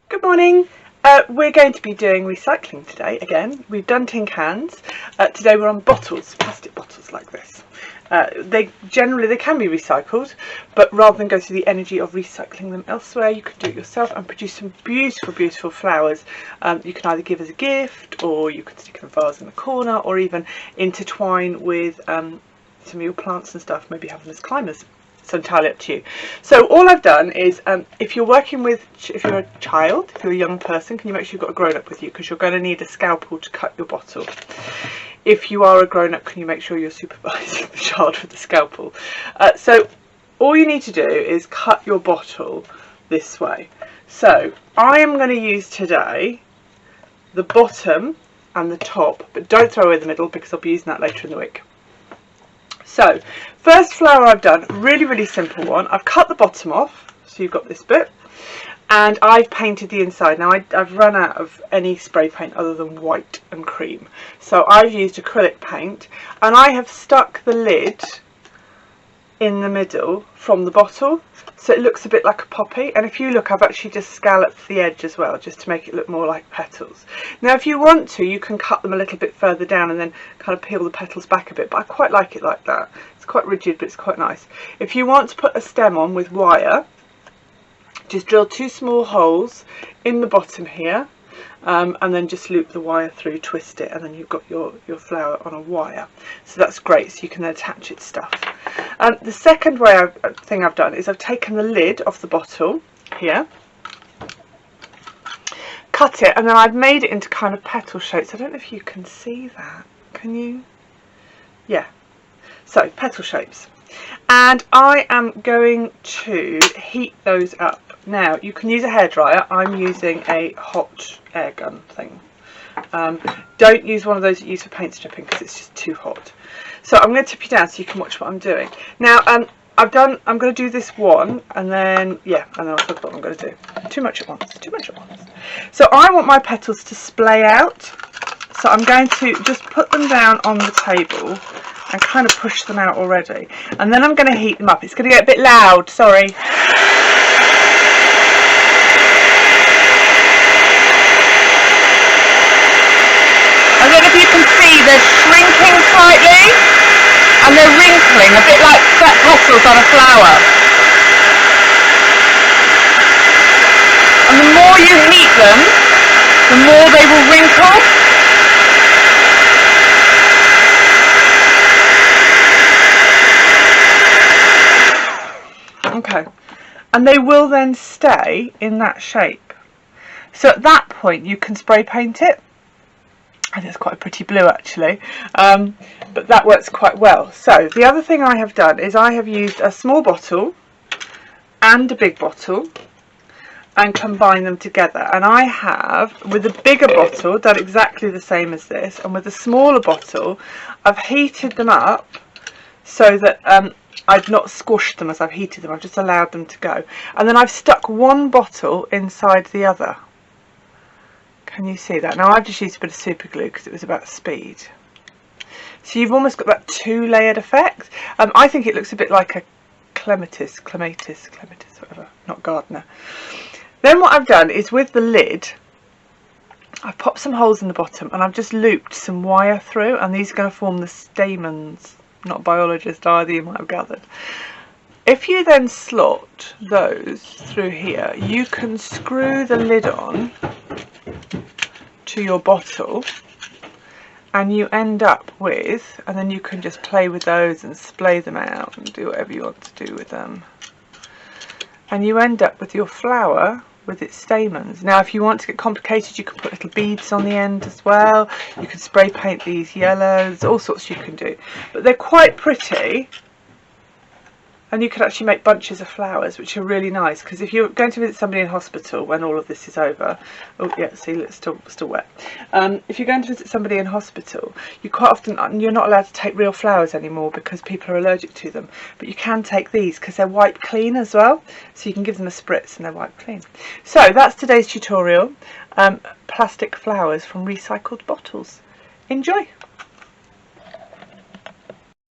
Good morning. We're going to be doing recycling today again. We've done tin cans. Today we're on bottles, plastic bottles like this. They can be recycled, but rather than go through the energy of recycling them elsewhere, you can do it yourself and produce some beautiful, beautiful flowers. You can either give as a gift, or you can stick in a vase in the corner, or even intertwine with some of your plants and stuff, maybe have them as climbers. It's entirely up to you. So all I've done is, if you're a child, if you're a young person, can you make sure you've got a grown-up with you, because you're going to need a scalpel to cut your bottle. If you are a grown-up, can you make sure you're supervising the child with the scalpel? So all you need to do is cut your bottle this way. So I am going to use today the bottom and the top, but don't throw away the middle because I'll be using that later in the week. So first flower I've done, really simple one. I've cut the bottom off, so you've got this bit, and I've painted the inside. Now I've run out of any spray paint other than white and cream, so I've used acrylic paint, and I have stuck the lid in the middle from the bottle, so it looks a bit like a poppy. And if you look, I've actually just scalloped the edge as well, just to make it look more like petals. Now if you want to, you can cut them a little bit further down and then kind of peel the petals back a bit, but I quite like it like that. It's quite rigid, but it's quite nice. If you want to put a stem on with wire, just drill 2 small holes in the bottom here, and then just loop the wire through, twist it, and then you've got your flower on a wire. So that's great, so you can then attach it to stuff. The second thing I've done is I've taken the lid off the bottle here, cut it, and then I've made it into kind of petal shapes. I don't know if you can see that. Can you? Yeah. So petal shapes. And I am going to heat those up. Now you can use a hairdryer. I'm using a hot air gun thing. Don't use one of those that you use for paint stripping because it's just too hot. So I'm going to tip you down so you can watch what I'm doing. Now I'm going to do this one, and then I'll talk about what I'm going to do. Too much at once. So I want my petals to splay out. So I'm going to just put them down on the table and kind of push them out already. And then I'm going to heat them up. It's going to get a bit loud, sorry. I don't know if you can see, they're shrinking slightly and they're wrinkling, a bit like petals on a flower. And the more you heat them, the more they will wrinkle. Okay, and they will then stay in that shape. So at that point you can spray paint it. I think it's quite a pretty blue actually, but that works quite well. So the other thing I have done is I have used a small bottle and a big bottle and combined them together, and I have, with the bigger bottle, done exactly the same as this, and with the smaller bottle I've heated them up so that I've not squashed them as I've heated them, I've just allowed them to go, and then I've stuck one bottle inside the other. Can you see that? Now I've just used a bit of super glue because it was about speed. So you've almost got that 2-layered effect. I think it looks a bit like a clematis, whatever, not gardener. Then what I've done is with the lid, I've popped some holes in the bottom and I've just looped some wire through, and these are going to form the stamens. Not a biologist either, you might have gathered. If you then slot those through here, you can screw the lid on to your bottle, and you end up with, and then you can just play with those and splay them out and do whatever you want to do with them, and you end up with your flower with its stamens. Now if you want to get complicated, you can put little beads on the end as well. You can spray paint these yellows, all sorts you can do, but they're quite pretty. And you can actually make bunches of flowers, which are really nice, because if you're going to visit somebody in hospital when all of this is over, oh yeah, see, it's still wet. If you're going to visit somebody in hospital, you quite often, you're not allowed to take real flowers anymore because people are allergic to them, but you can take these because they're wipe clean as well, so you can give them a spritz and they're wipe clean. So that's today's tutorial, plastic flowers from recycled bottles. Enjoy!